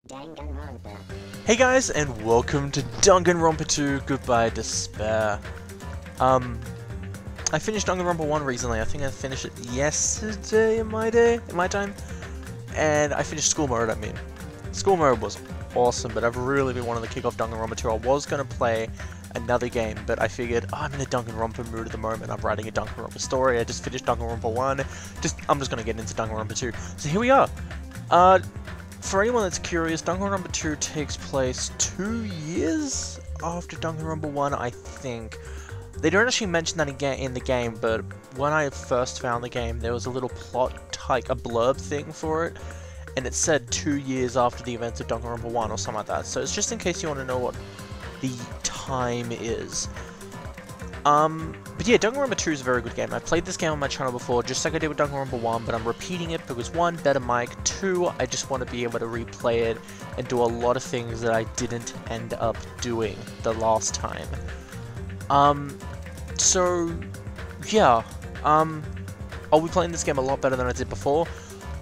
Danganronpa. Hey guys, and welcome to Danganronpa 2 Goodbye Despair. I finished Danganronpa 1 recently. I think I finished it yesterday in my time. And I finished school mode, I mean. School mode was awesome, but I've really been wanting to kick off Danganronpa 2. I was going to play another game, but I figured, I'm in a Danganronpa mood at the moment. I'm writing a Danganronpa story. I just finished Danganronpa 1. I'm just going to get into Danganronpa 2. So here we are. For anyone that's curious, Danganronpa 2 takes place 2 years after Danganronpa 1, I think. They don't actually mention that in the game, but when I first found the game, there was a little plot, like a blurb thing for it, and it said 2 years after the events of Danganronpa 1 or something like that. So it's just in case you want to know what the time is. But yeah, Danganronpa 2 is a very good game. I've played this game on my channel before, just like I did with Danganronpa 1, but I'm repeating it because 1, better mic, 2, I just want to be able to replay it and do a lot of things that I didn't end up doing the last time. So, yeah, I'll be playing this game a lot better than I did before.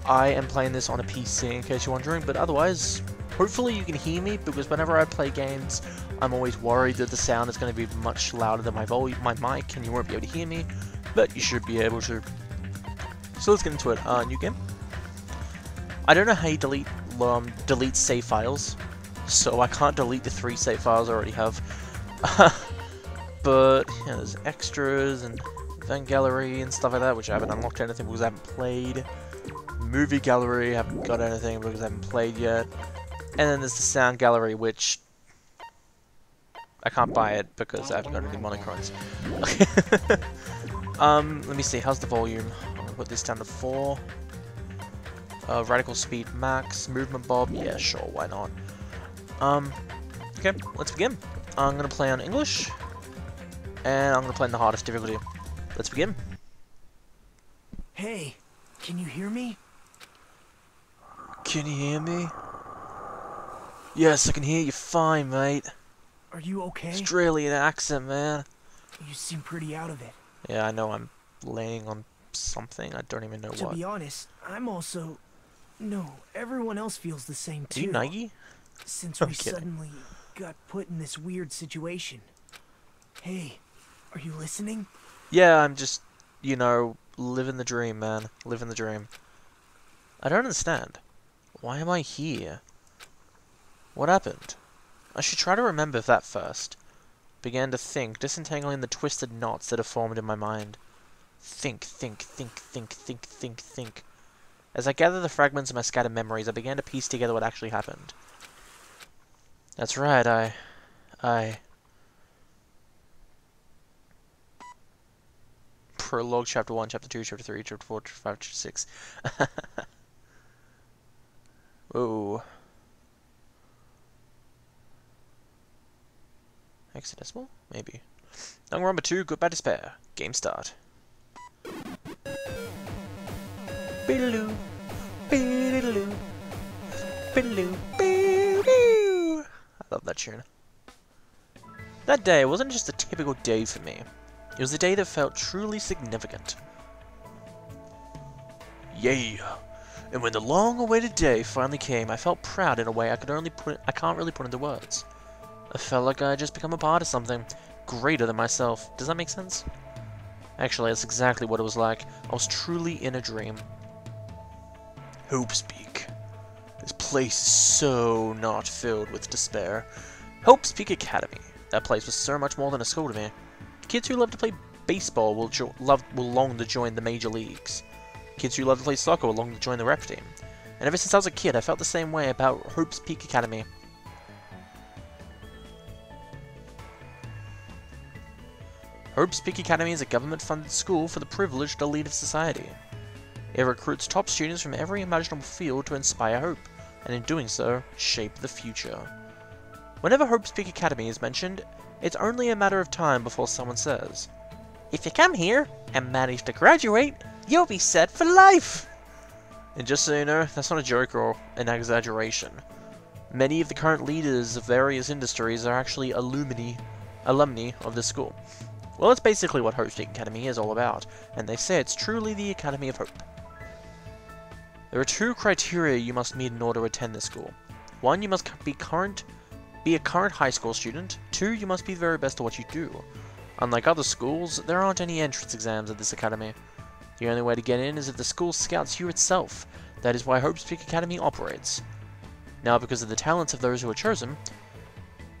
I am playing this on a PC in case you're wondering, but otherwise, hopefully you can hear me, because whenever I play games, I'm always worried that the sound is going to be much louder than my mic, and you won't be able to hear me, but you should be able to. So let's get into it. New game. I don't know how you delete save files, so I can't delete the 3 save files I already have. But yeah, there's extras and event gallery and stuff like that, which I haven't unlocked anything because I haven't played. Movie gallery, haven't got anything because I haven't played yet. And then there's the sound gallery, which I can't buy it because I haven't got any monocoins. Let me see, how's the volume? I'm gonna put this down to 4. Radical speed max, movement bob, yeah, sure, why not? Okay, let's begin. I'm gonna play on English, and I'm gonna play in the hardest difficulty. Let's begin. Hey, can you hear me? Can you hear me? Yes, I can hear you fine, mate. Are you okay? Australian accent, man. You seem pretty out of it. Yeah, I know I'm laying on something. I don't even know what. To be honest, I'm also... No, everyone else feels the same too. Are you Nike? Since I'm we kidding. suddenly got put in this weird situation. Hey, are you listening? Yeah, I'm just, you know, living the dream, man. Living the dream. I don't understand. Why am I here? What happened? I should try to remember that first. Began to think, disentangling the twisted knots that have formed in my mind. Think. As I gathered the fragments of my scattered memories, I began to piece together what actually happened. That's right, I... Prologue, Chapter 1, Chapter 2, Chapter 3, Chapter 4, Chapter 5, Chapter 6. Whoa. Hexadecimal? Maybe. Danganronpa 2, Goodbye Despair. Game start. Beedaloo. Beedaloo. Beedaloo. Beedaloo. I love that tune. That day wasn't just a typical day for me. It was a day that felt truly significant. Yeah. And when the long-awaited day finally came, I felt proud in a way I can't really put into words. I felt like I had just become a part of something greater than myself. Does that make sense? Actually, that's exactly what it was like. I was truly in a dream. Hope's Peak. This place is so not filled with despair. Hope's Peak Academy. That place was so much more than a school to me. Kids who love to play baseball will long to join the major leagues. Kids who love to play soccer will long to join the rep team. And ever since I was a kid, I felt the same way about Hope's Peak Academy. Hope's Peak Academy is a government-funded school for the privileged elite of society. It recruits top students from every imaginable field to inspire hope, and in doing so, shape the future. Whenever Hope's Peak Academy is mentioned, it's only a matter of time before someone says, "If you come here and manage to graduate, you'll be set for life!" And just so you know, that's not a joke or an exaggeration. Many of the current leaders of various industries are actually alumni of this school. Well, that's basically what Hope's Peak Academy is all about, and they say it's truly the Academy of Hope. There are 2 criteria you must meet in order to attend this school. 1. You must be a current high school student. 2. You must be the very best at what you do. Unlike other schools, there aren't any entrance exams at this academy. The only way to get in is if the school scouts you itself. That is why Hope's Peak Academy operates. Now, because of the talents of those who are chosen...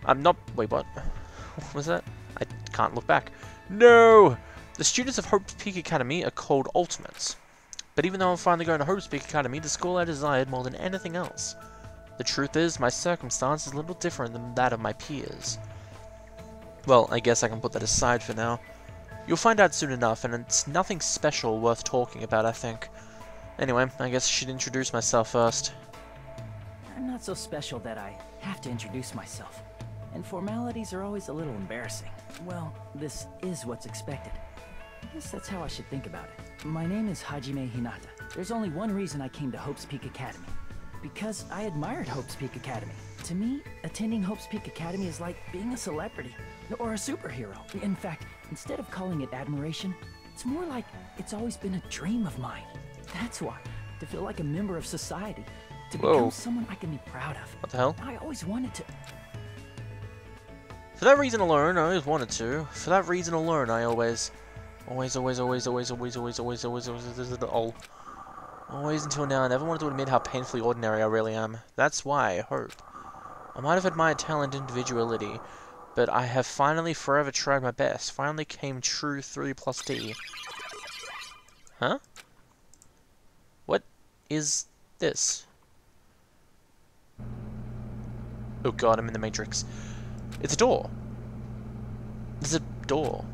Wait, what? What was that? I can't look back. No! The students of Hope's Peak Academy are called Ultimates. But even though I'm finally going to Hope's Peak Academy, the school I desired more than anything else. The truth is, my circumstance is a little different than that of my peers. Well, I guess I can put that aside for now. You'll find out soon enough, and it's nothing special worth talking about, I think. Anyway, I guess I should introduce myself first. I'm not so special that I have to introduce myself. And formalities are always a little embarrassing. Well, this is what's expected. I guess that's how I should think about it. My name is Hajime Hinata. There's only one reason I came to Hope's Peak Academy. Because I admired Hope's Peak Academy. To me, attending Hope's Peak Academy is like being a celebrity. Or a superhero. In fact, instead of calling it admiration, it's more like it's always been a dream of mine. That's why. To feel like a member of society. To become someone I can be proud of. What the hell? I always wanted to... For that reason alone, I always wanted to. For that reason alone, I always until now, I never wanted to admit how painfully ordinary I really am. That's why I hope. I might have admired talent and individuality, but I have finally forever tried my best. Finally came true 3+D. Huh? What is this? Oh god, I'm in the Matrix. It's a door. There's a door.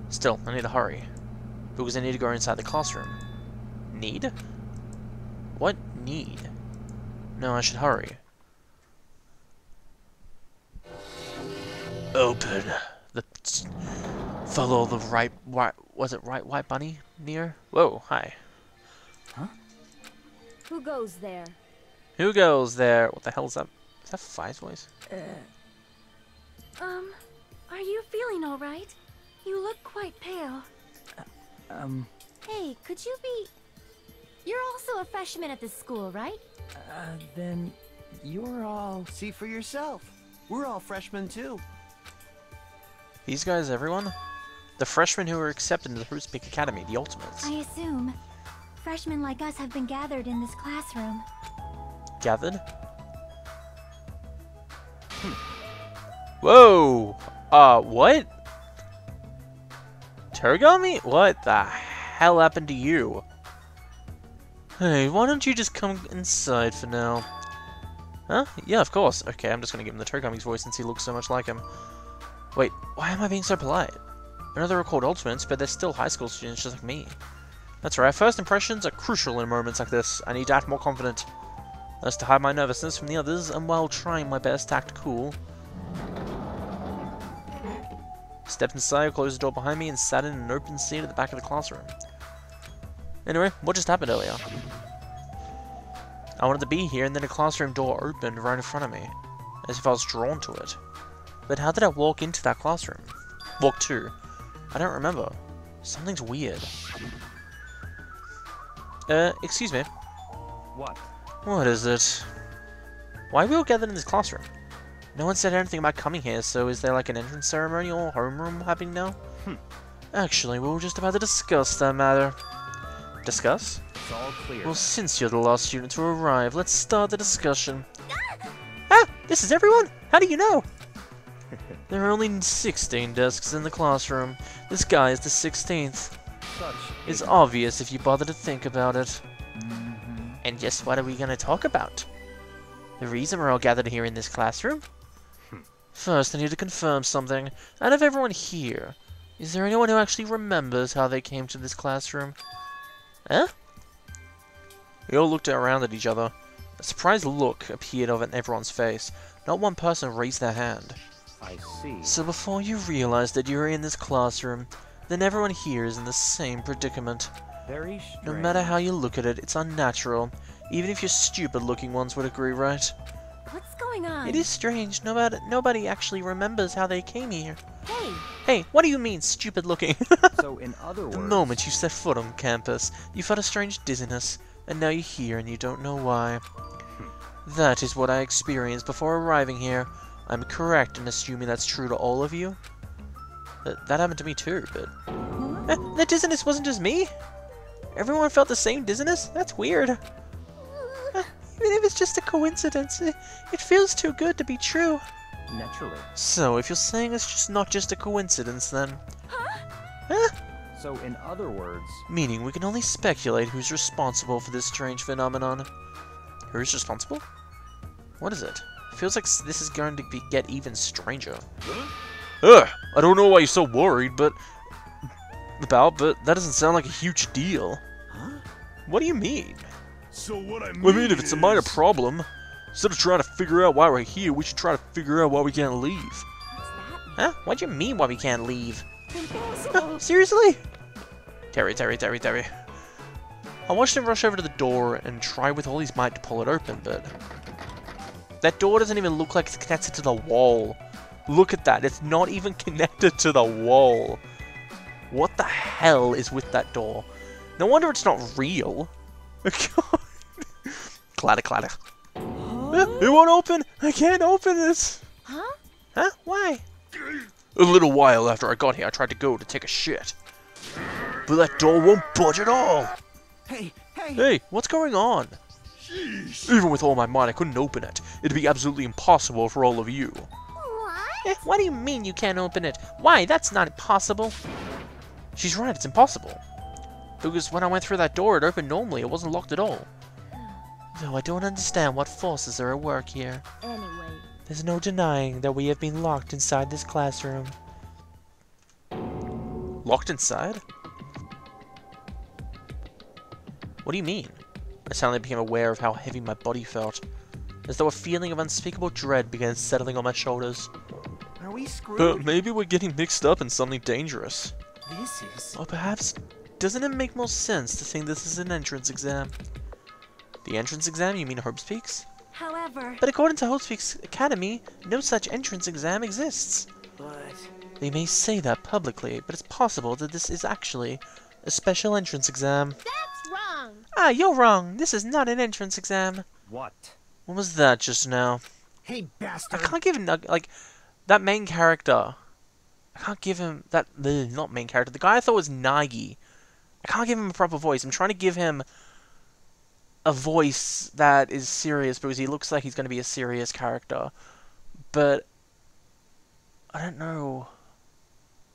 Still, I need to hurry. Because I need to go inside the classroom. Need? What need? No, I should hurry. Open. Follow the right, was it right white bunny near? Whoa, hi. Huh? Who goes there? Who goes there? What the hell is that? Is that Fi's voice? Are you feeling alright? You look quite pale. Hey, could you be... You're also a freshman at this school, right? Then you're all... See for yourself. We're all freshmen too. These guys, everyone? The freshmen who were accepted into the Hope's Peak Academy, the Ultimates. I assume. Freshmen like us have been gathered in this classroom. Gathered? Whoa! What? Terigami? What the hell happened to you? Hey, why don't you just come inside for now? Huh? Yeah, of course. Okay, I'm just gonna give him the Terigami's voice since he looks so much like him. Wait, why am I being so polite? I know they're called Ultimates, but they're still high school students just like me. That's right, first impressions are crucial in moments like this. I need to act more confident. That's to hide my nervousness from the others, and while trying my best to act cool. Stepped inside, closed the door behind me, and sat in an open seat at the back of the classroom. Anyway, what just happened earlier? I wanted to be here, and then a classroom door opened right in front of me, as if I was drawn to it. But how did I walk into that classroom? Walk to? I don't remember. Something's weird. Excuse me. What? What is it? Why are we all gathered in this classroom? No one said anything about coming here, so is there like an entrance ceremony or homeroom happening now? Actually, we were just about to discuss that matter. Discuss? It's all clear. Well, since you're the last student to arrive, let's start the discussion. Ah! This is everyone? How do you know? There are only 16 desks in the classroom. This guy is the 16th. It's obvious if you bother to think about it. And just what are we gonna talk about? The reason we're all gathered here in this classroom? First, I need to confirm something. Out of everyone here, is there anyone who actually remembers how they came to this classroom? Huh? We all looked around at each other. A surprised look appeared on everyone's face. Not one person raised their hand. I see. So before you realize that you're in this classroom, then everyone here is in the same predicament. Very strange. No matter how you look at it, it's unnatural. Even if your stupid-looking ones would agree, right? What's going on? It is strange. Nobody actually remembers how they came here. Hey! Hey, what do you mean, stupid-looking? So, in other words... The moment you set foot on campus, you felt a strange dizziness, and now you're here and you don't know why. That is what I experienced before arriving here. I'm correct in assuming that's true to all of you? That happened to me too, but... that dizziness wasn't just me? Everyone felt the same dizziness? That's weird. Even if it's just a coincidence, it feels too good to be true. Naturally. So, if you're saying it's just not just a coincidence, then... Huh? So, in other words... Meaning we can only speculate who's responsible for this strange phenomenon. Who's responsible? What is it? Feels like this is going to get even stranger. Ugh! I don't know why you're so worried, but that doesn't sound like a huge deal. Huh? What do you mean? So what I If it's a minor problem, instead of trying to figure out why we're here, we should try to figure out why we can't leave. What's that? Huh? What do you mean why we can't leave? Impossible. Seriously? Terry. I watched him rush over to the door and try with all his might to pull it open, but... That door doesn't even look like it's connected to the wall. Look at that, it's not even connected to the wall. What the hell is with that door? No wonder it's not real. Clatter. It won't open! I can't open this! Huh? Huh? Why? A little while after I got here, I tried to go to take a shit. But that door won't budge at all! Hey! Hey, what's going on? Jeez. Even with all my might, I couldn't open it. It'd be absolutely impossible for all of you. What? What do you mean you can't open it? Why? That's not possible. She's right, it's impossible. Because when I went through that door, it opened normally. It wasn't locked at all. Though I don't understand what forces are at work here. Anyway. There's no denying that we have been locked inside this classroom. Locked inside? What do you mean? I suddenly became aware of how heavy my body felt, as though a feeling of unspeakable dread began settling on my shoulders. Are we screwed? But maybe we're getting mixed up in something dangerous. This is... Or perhaps, doesn't it make more sense to think this is an entrance exam? The entrance exam? You mean Hope's However... But according to Hope's Academy, no such entrance exam exists. But... They may say that publicly, but it's possible that this is actually a special entrance exam. That's wrong! Ah, you're wrong. This is not an entrance exam. What? What was that just now? Hey, I bastard! can't give him, like, that main character. I can't give him that, not main character. The guy I thought was Nagi. I can't give him a proper voice. I'm trying to give him a voice that is serious because he looks like he's going to be a serious character. But I don't know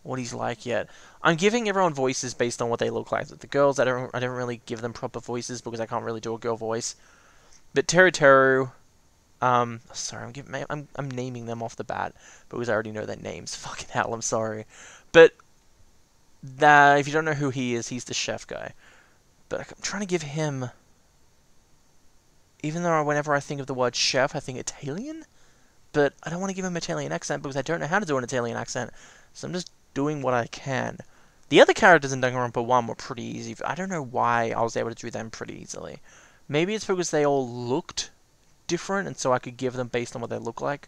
what he's like yet. I'm giving everyone voices based on what they look like. The girls, I don't really give them proper voices because I can't really do a girl voice. But Teru, sorry, I'm naming them off the bat because I already know their names. Fucking hell, I'm sorry. But if you don't know who he is, he's the chef guy. But I'm trying to give him, even though whenever I think of the word chef, I think Italian. But I don't want to give him an Italian accent because I don't know how to do an Italian accent. So I'm just doing what I can. The other characters in Danganronpa 1 were pretty easy. I don't know why I was able to do them pretty easily. Maybe it's because they all looked different, and so I could give them based on what they look like.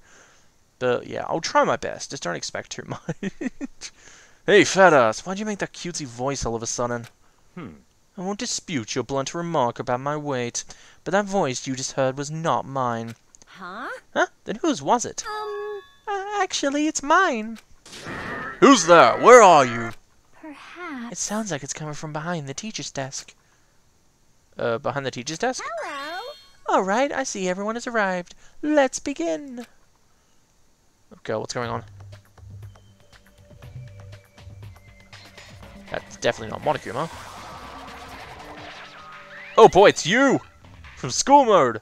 But yeah, I'll try my best. Just don't expect too much. Hey, fat ass, why'd you make that cutesy voice all of a sudden? I won't dispute your blunt remark about my weight, but that voice you just heard was not mine. Huh? Huh? Then whose was it? Actually, it's mine. Who's there? Where are you? Perhaps... It sounds like it's coming from behind the teacher's desk. Behind the teacher's desk? Hello? Alright, I see everyone has arrived. Let's begin. Okay, what's going on? That's definitely not Monokuma. Oh boy, it's you! From school mode!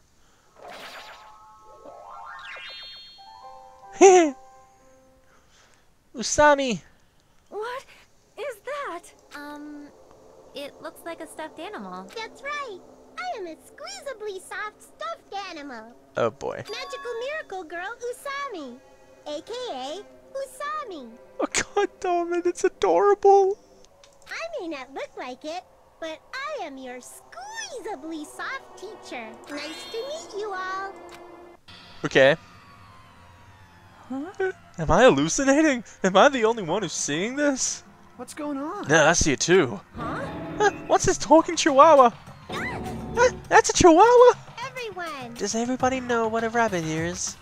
Usami! What is that? It looks like a stuffed animal. That's right. I am a squeezably soft stuffed animal. Oh boy. Magical miracle girl Usami. AKA Usami. Oh god damn it, it's adorable! I may not look like it, but I am your squeezably soft teacher. Nice to meet you all. Okay. Huh? Am I hallucinating? Am I the only one who's seeing this? What's going on? Yeah, I see it too. Huh? What's this talking chihuahua? That's a chihuahua? everyone. Does everybody know what a rabbit is?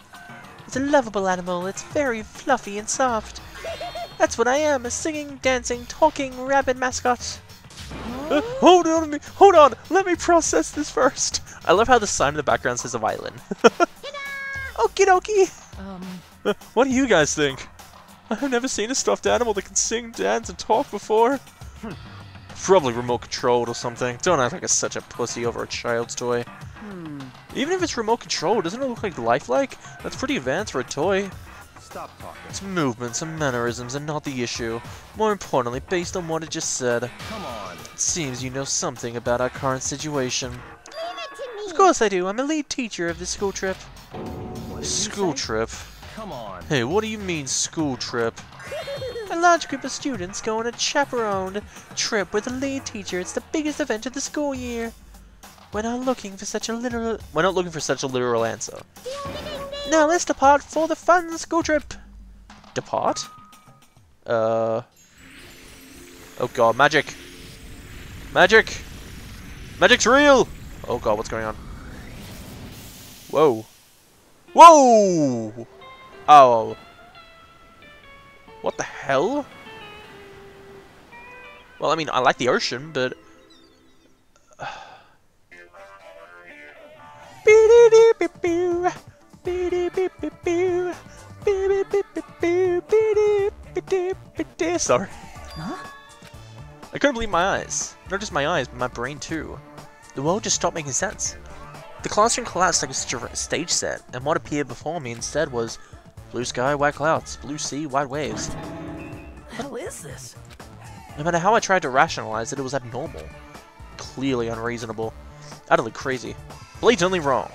It's a lovable animal. It's very fluffy and soft. That's what I am, a singing, dancing, talking rabbit mascot. Hold on to me. Hold on. Let me process this first. I love how the sign in the background says a violin. Okie dokie. What do you guys think? I've never seen a stuffed animal that can sing, dance, and talk before. Probably remote controlled or something. Don't act like such a pussy over a child's toy. Even if it's remote controlled, doesn't it look like lifelike? That's pretty advanced for a toy. Stop talking. Its movements and mannerisms are not the issue. More importantly, based on what it just said, Come on. it seems you know something about our current situation. Leave it to me. Of course I do. I'm a lead teacher of this school trip. What did you School say? trip? Come on. Hey, what do you mean school trip? A large group of students go on a chaperoned trip with a lead teacher. It's the biggest event of the school year. We're not looking for such a literal answer. Now let's depart for the fun school trip. Depart? Oh god, magic! Magic! Magic's real! Oh god, what's going on? Whoa. Whoa! Oh. What the hell? Well, I mean, I like the ocean, but... Sorry. Huh? I couldn't believe my eyes. Not just my eyes, but my brain too. The world just stopped making sense. The classroom collapsed like a stage set, and what appeared before me instead was blue sky, white clouds, blue sea, white waves. What the hell is this? No matter how I tried to rationalize it, it was abnormal. Clearly unreasonable. Utterly crazy. Blatantly wrong.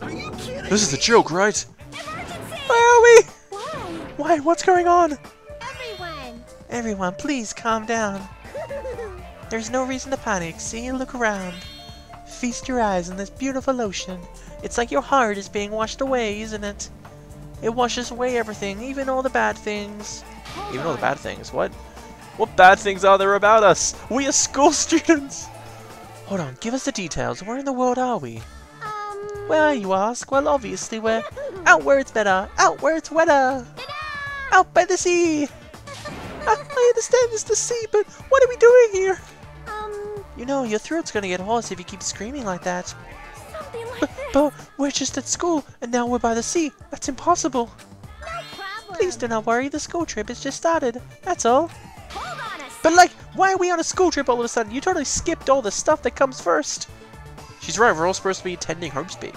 Are you kidding? This is a joke, right? Emergency. Where are we? Why? Why? What's going on? Everyone. Everyone, please calm down. There's no reason to panic. See, look around. Feast your eyes on this beautiful ocean. It's like your heart is being washed away, isn't it? It washes away everything, even all the bad things. Even all the bad things? What? What bad things are there about us? We are school students! Hold on, give us the details. Where in the world are we? Where are you, ask? Well, obviously we're out where it's better, out where it's wetter. Out by the sea! I understand it's the sea, but what are we doing here? You know, your throat's gonna get hoarse if you keep screaming like that. Something like this. But we're just at school, and now we're by the sea. That's impossible. No problem. Please do not worry, the school trip has just started. That's all. Hold on a But like, why are we on a school trip all of a sudden? You totally skipped all the stuff that comes first. She's right, we're all supposed to be attending Hopespeak.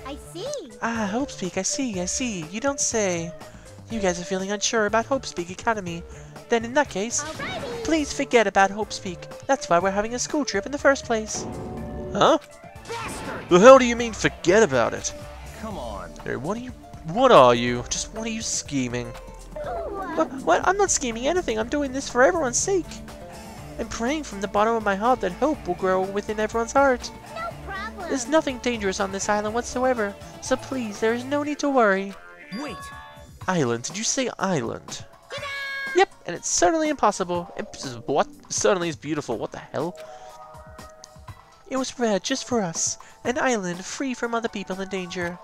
I see. Ah, Hopespeak, I see. You don't say. You guys are feeling unsure about Hopespeak Academy. Then in that case, Alrighty. please forget about Hopespeak. That's why we're having a school trip in the first place. Huh? The hell do you mean forget about it? Come on. Hey, what are you? Just what are you scheming? What? I'm not scheming anything. I'm doing this for everyone's sake. I'm praying from the bottom of my heart that hope will grow within everyone's heart. No problem. There's nothing dangerous on this island whatsoever, so please, there is no need to worry. Wait, Island? Did you say island? Yep, and it's certainly impossible. What? Certainly is beautiful. What the hell? It was prepared just for us. An island free from other people in danger.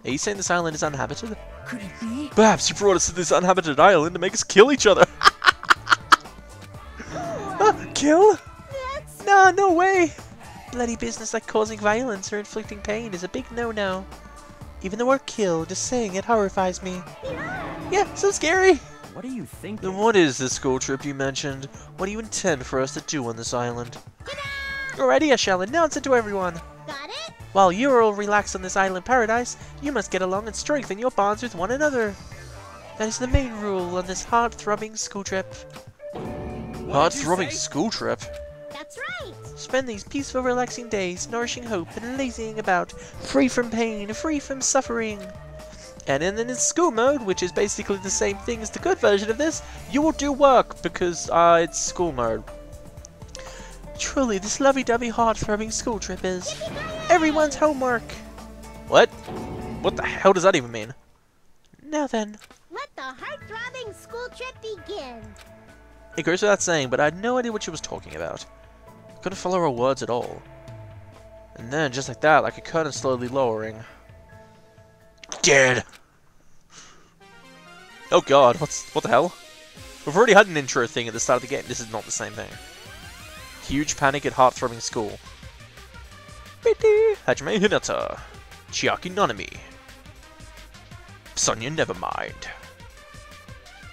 Are you saying this island is uninhabited? could it be? Perhaps you brought us to this uninhabited island to make us kill each other. Kill? That's Nah, no way. Bloody business like causing violence or inflicting pain is a big no-no. Even the word kill, just saying it horrifies me. Yeah, so scary. What are you thinking? Then what is this school trip you mentioned? What do you intend for us to do on this island? Alrighty, I shall announce it to everyone. got it. While you're all relaxed on this island paradise, you must get along and strengthen your bonds with one another. That is the main rule on this heart-throbbing school trip. Heart-throbbing school trip? That's right. Spend these peaceful, relaxing days nourishing hope and lazying about, free from pain, free from suffering. And then in school mode, which is basically the same thing as the good version of this, you will do work because it's school mode. Truly, this lovey-dovey, heart-throbbing school trip is everyone's homework. What? What the hell does that even mean? Now then, Let the heart-throbbing school trip begin. It goes without saying, but I had no idea what she was talking about. I couldn't follow her words at all. And then, just like that, like a curtain slowly lowering. Dead! Oh god, what the hell? We've already had an intro thing at the start of the game. This is not the same thing. Huge panic at heart-throbbing school. Hajime Hinata. Chiaki Nanami. Sonya Nevermind.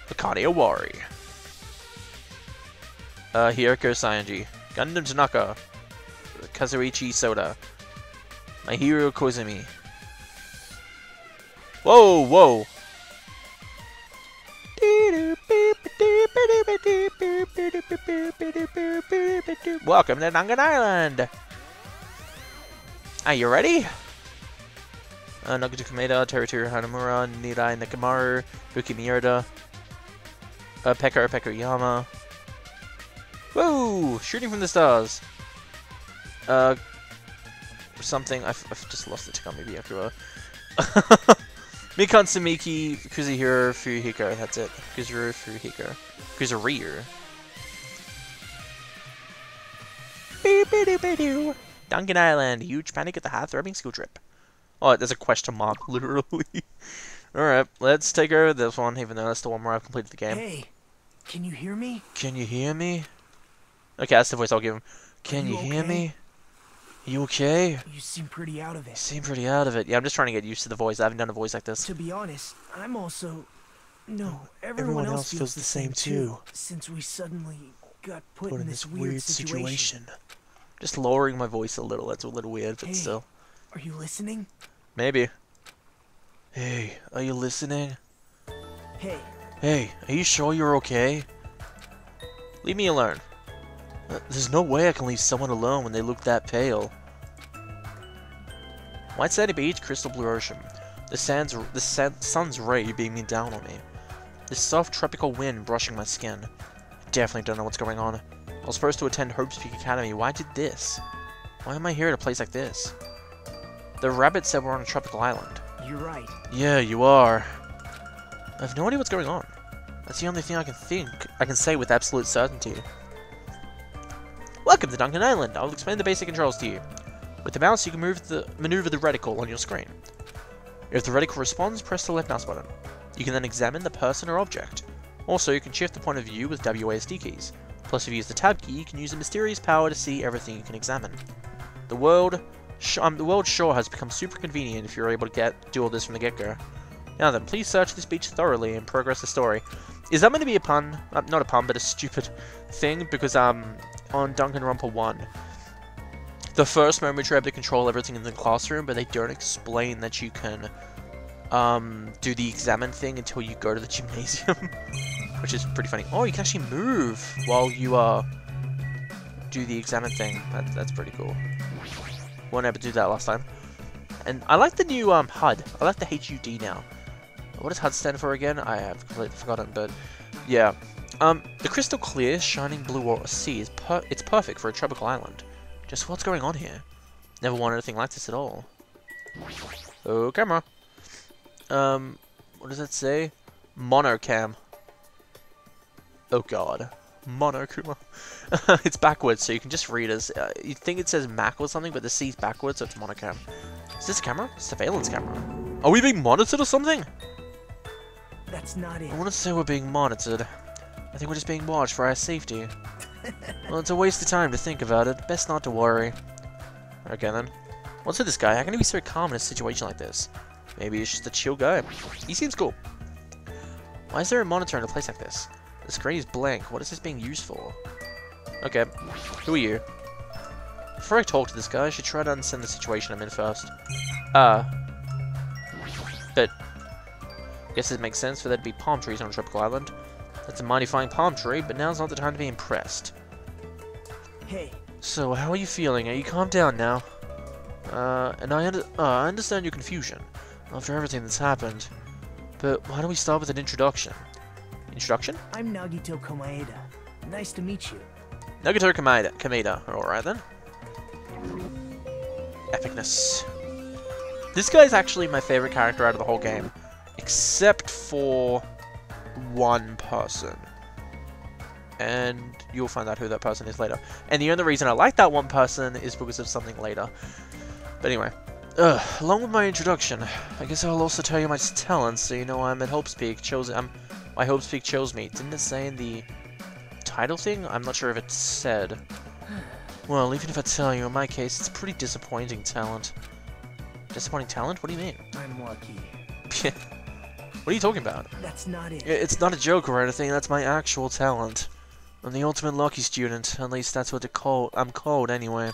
Akane Owari. Hiroko Sayanji. Gundam Tanaka. Kazuichi Soda. My hero Kozumi. Whoa, whoa! Welcome to Dangan Island! Are you ready? Nagato Kameda, Terutoru Hanamura, Nirai Nakamaru, Buki Miyata, Pekka Yama. Whoa! Shooting from the stars. Something. I've just lost the Takami Byakuya. Mikan Sumiki, Kuzuhiro Furuhiko. That's it. Kuzuru Furuhiko. Kuzuryu. Dangan Island. Huge panic at the heart-throbbing school trip. Oh, there's a question mark, literally. Alright, let's take over this one, even though that's the one where I've completed the game. Hey, can you hear me? Can you hear me? Okay, that's the voice I'll give him. Can you hear me? You okay? You seem pretty out of it. Seem pretty out of it. Yeah, I'm just trying to get used to the voice. I haven't done a voice like this. To be honest, I'm also... No, Everyone else feels the same too. Since we suddenly got put in this weird situation. Just lowering my voice a little. That's a little weird, but still. Are you listening? Maybe. Hey, are you listening? Hey. Hey, are you sure you're okay? Leave me alone. There's no way I can leave someone alone when they look that pale. White sandy beach, crystal blue ocean. The sun's ray beaming down on me. This soft tropical wind brushing my skin. I definitely don't know what's going on. I was supposed to attend Hope's Peak Academy. Why did this? Why am I here at a place like this? The rabbit said we're on a tropical island. You're right. Yeah, you are. I have no idea what's going on. That's the only thing I can say with absolute certainty. Welcome to Dangan Island. I'll explain the basic controls to you. With the mouse, you can maneuver the reticle on your screen. If the reticle responds, press the left mouse button. You can then examine the person or object. Also, you can shift the point of view with WASD keys. Plus, if you use the tab key, you can use a mysterious power to see everything you can examine. The world sure has become super convenient if you're able to do all this from the get-go. Now then, please search this beach thoroughly and progress the story. Is that meant to be a pun? Not a pun, but a stupid thing, because on Danganronpa 1, the first moment you're able to control everything in the classroom, but they don't explain that you can do the examine thing until you go to the gymnasium, which is pretty funny. Oh, you can actually move while you do the examine thing. That's pretty cool. Weren't able to do that last time. And I like the new HUD. I like the HUD now. What does HUD stand for again? I have completely forgotten, but yeah. The crystal clear, shining blue sea is it's perfect for a tropical island. Just what's going on here? Never wanted anything like this at all. Oh, camera. What does that say? Monocam. Oh god. Monokuma. It's backwards, so you can just read as... you'd think it says Mac or something, but the C's backwards, so it's monocam. Is this a camera? Surveillance camera. Are we being monitored or something? That's not it. I want to say we're being monitored. I think we're just being watched for our safety. Well, it's a waste of time to think about it. Best not to worry. Okay then. What's with this guy? How can he be so calm in a situation like this? Maybe he's just a chill guy. He seems cool. Why is there a monitor in a place like this? The screen is blank. What is this being used for? Okay. Who are you? Before I talk to this guy, I should try to understand the situation I'm in first. But... I guess it makes sense for there to be palm trees on a tropical island. That's a mighty fine palm tree, but now's not the time to be impressed. Hey. So, how are you feeling? Are you calmed down now? And I understand your confusion after everything that's happened. But why don't we start with an introduction? Introduction? I'm Nagito Komaeda. Nice to meet you. Nagito Kameda. Alright then. Epicness. This guy's actually my favorite character out of the whole game. Except for one person. and you'll find out who that person is later. And the only reason I like that one person is because of something later. But anyway, along with my introduction, I guess I'll also tell you my talents, so you know I'm at Hope's Peak. Why Hope's Peak chose me. Didn't it say in the title thing? I'm not sure if it said. Well, even if I tell you, in my case, it's a pretty disappointing talent. Disappointing talent? What do you mean? I'm lucky. What are you talking about? That's not it. It's not a joke or anything, that's my actual talent. I'm the ultimate lucky student, at least that's what I'm called anyway.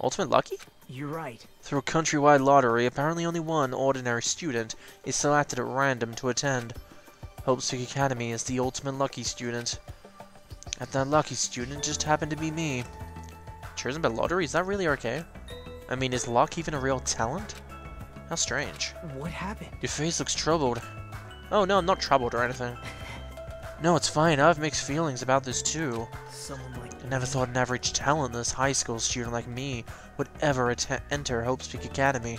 Ultimate lucky? You're right. Through a countrywide lottery, apparently only one ordinary student is selected at random to attend. Hope's Peak Academy is the ultimate lucky student. And that lucky student just happened to be me. Chosen by lottery? Is that really okay? I mean, is luck even a real talent? How strange. What happened? Your face looks troubled. Oh no, I'm not troubled or anything. No, it's fine. I have mixed feelings about this too. Someone like I never thought an average talentless high school student like me would ever enter Hope's Peak Academy.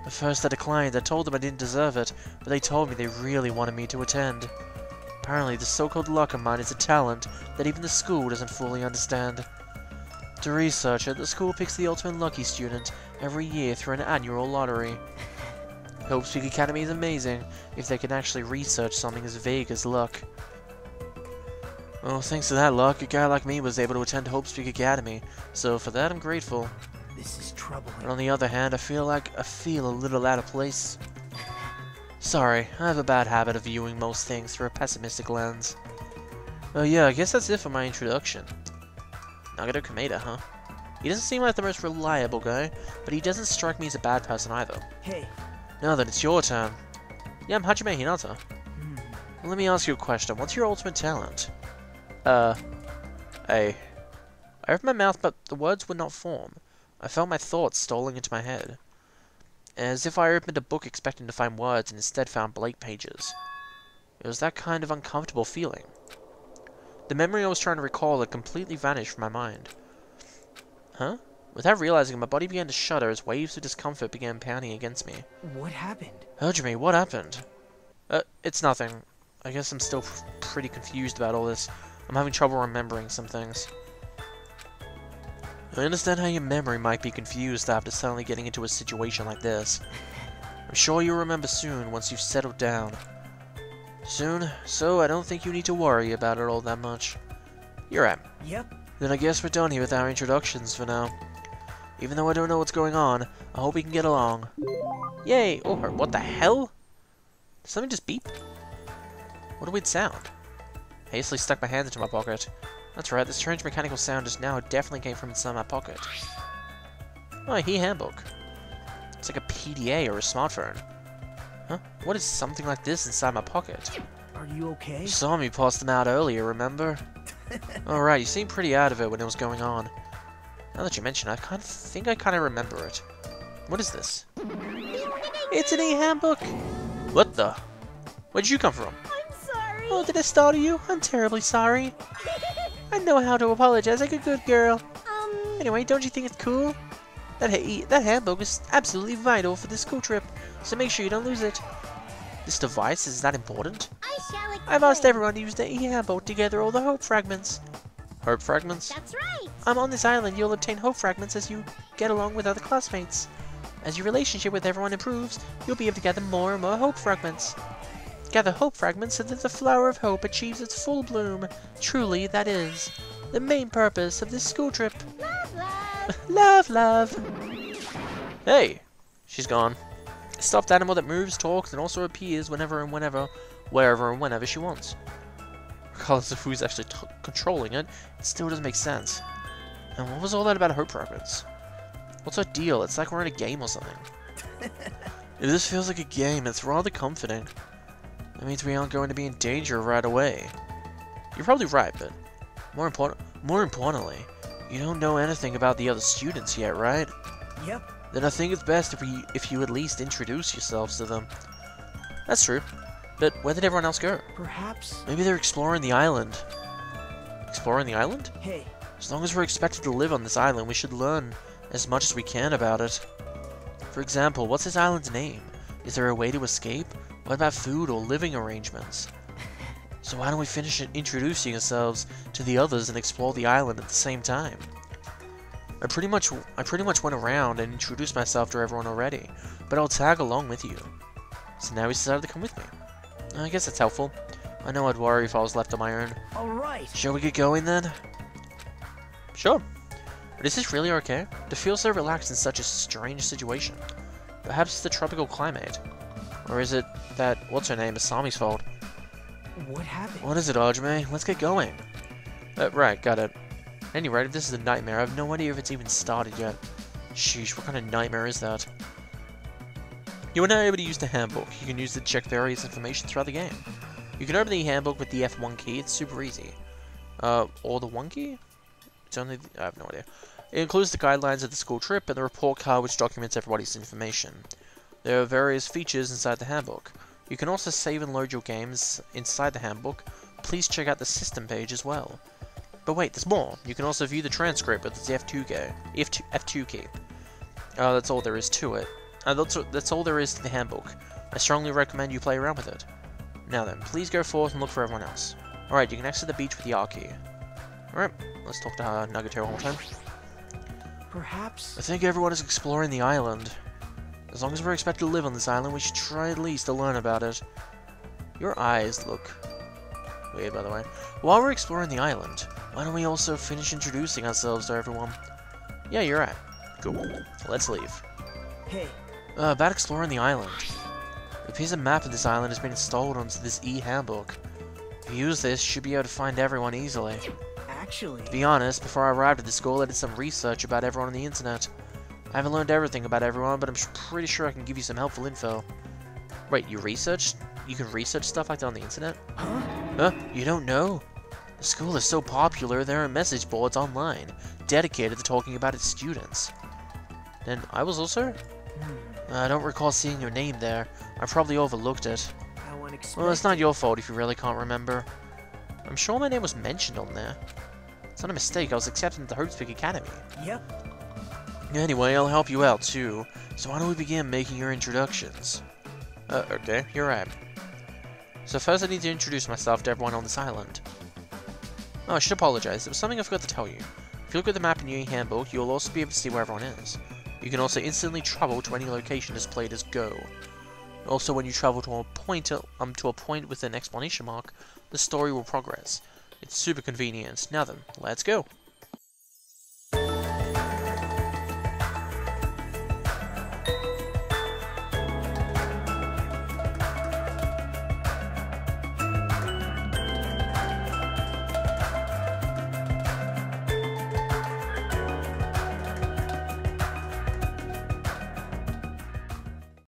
At first I declined. I told them I didn't deserve it, but they told me they really wanted me to attend. Apparently, the so-called luck of mine is a talent that even the school doesn't fully understand. To research it, the school picks the ultimate lucky student every year through an annual lottery. Hope's Peak Academy is amazing if they can actually research something as vague as luck. Well, thanks to that luck, a guy like me was able to attend Hope's Peak Academy, so for that I'm grateful. This is troubling. But on the other hand, I feel a little out of place. Sorry, I have a bad habit of viewing most things through a pessimistic lens. Oh yeah, I guess that's it for my introduction. Nagano Kameda, huh? He doesn't seem like the most reliable guy, but he doesn't strike me as a bad person either. Hey. Now then, it's your turn. Yeah, I'm Hajime Hinata. Well, let me ask you a question. What's your ultimate talent? I opened my mouth, but the words would not form. I felt my thoughts stalling into my head. As if I opened a book expecting to find words and instead found blank pages. It was that kind of uncomfortable feeling. The memory I was trying to recall had completely vanished from my mind. Huh? Without realizing, my body began to shudder as waves of discomfort began pounding against me. What happened? Hajime, what happened? It's nothing. I guess I'm still pretty confused about all this. I'm having trouble remembering some things. I understand how your memory might be confused after suddenly getting into a situation like this. I'm sure you'll remember soon once you've settled down. Soon, so I don't think you need to worry about it all that much. You're right. Yep. Then I guess we're done here with our introductions for now. Even though I don't know what's going on, I hope we can get along. Yay! Oh, what the hell? Did something just beep? What a weird sound. I hastily stuck my hands into my pocket. That's right, the strange mechanical sound just now definitely came from inside my pocket. Oh, a handbook. It's like a PDA or a smartphone. Huh? What is something like this inside my pocket? Are you okay? You saw me pass them out earlier, remember? Alright, you seemed pretty out of it when it was going on. Now that you mention it, I think I kind of remember it. What is this? It's an e-handbook! What the? Where'd you come from? I'm sorry. Oh, did I startle you? I'm terribly sorry. I know how to apologize like a good girl. Anyway, don't you think it's cool? That handbook is absolutely vital for this school trip, so make sure you don't lose it. This device, is that important? I shall explain. I've asked everyone to use the e-handbook to gather all the hope fragments. Hope fragments? That's right. On this island, you'll obtain hope fragments as you get along with other classmates. As your relationship with everyone improves, you'll be able to gather more and more hope fragments. Gather hope fragments so that the flower of hope achieves its full bloom. Truly, that is the main purpose of this school trip. Love, love. Love, love. Hey, she's gone. A stuffed animal that moves, talks, and also appears wherever and whenever she wants. Regardless of who's actually controlling it, it still doesn't make sense. And what was all that about hope fragments? What's our deal? It's like we're in a game or something. If this feels like a game, it's rather comforting. That means we aren't going to be in danger right away. You're probably right, but more importantly, you don't know anything about the other students yet, right? Yep. Then I think it's best if you at least introduce yourselves to them. That's true. But where did everyone else go? Perhaps. Maybe they're exploring the island. Exploring the island? Hey. As long as we're expected to live on this island, we should learn as much as we can about it. For example, what's this island's name? Is there a way to escape? What about food or living arrangements? So why don't we finish introducing ourselves to the others and explore the island at the same time? I pretty much went around and introduced myself to everyone already, but I'll tag along with you. So now he's decided to come with me. I guess that's helpful. I know I'd worry if I was left on my own. Alright. Shall we get going then? Sure. But is this really okay? To feel so relaxed in such a strange situation? Perhaps it's the tropical climate. Or is it that, what's her name, Asami's fault? What happened? What is it, Ajime? Let's get going. Right, got it. Anyway, if this is a nightmare, I have no idea if it's even started yet. Sheesh, what kind of nightmare is that? You are now able to use the handbook. You can use it to check various information throughout the game. You can open the handbook with the F1 key, it's super easy. Or the 1 key? It's only, I have no idea. It includes the guidelines of the school trip and the report card which documents everybody's information. There are various features inside the handbook. You can also save and load your games inside the handbook. Please check out the system page as well. But wait, there's more. You can also view the transcript with the F2 key. That's all there is to it. That's all there is to the handbook. I strongly recommend you play around with it. Now then, please go forth and look for everyone else. Alright, you can exit the beach with the R key. Alright, let's talk to Nagato one more time. Perhaps. I think everyone is exploring the island. As long as we're expected to live on this island, we should try at least to learn about it. Your eyes look weird, by the way. While we're exploring the island, why don't we also finish introducing ourselves to everyone? Yeah, you're right. Cool. Let's leave. Hey. About exploring the island. The piece of map of this island has been installed onto this e-handbook. If you use this, you should be able to find everyone easily. Actually. To be honest, before I arrived at the school, I did some research about everyone on the internet. I haven't learned everything about everyone, but I'm pretty sure I can give you some helpful info. Wait, you researched? You can research stuff like that on the internet? Huh? Huh? You don't know? The school is so popular, there are message boards online, dedicated to talking about its students. And I was also? I don't recall seeing your name there. I probably overlooked it. Well, it's not your fault if you really can't remember. I'm sure my name was mentioned on there. It's not a mistake, I was accepted into the Hopespeak Academy. Yep. Anyway, I'll help you out too. So why don't we begin making your introductions? Okay, you're right. So first I need to introduce myself to everyone on this island. Oh, I should apologize, there was something I forgot to tell you. If you look at the map in your handbook, you'll also be able to see where everyone is. You can also instantly travel to any location displayed as Go. Also, when you travel to a point with an exclamation mark, the story will progress. It's super convenient. Now then, let's go!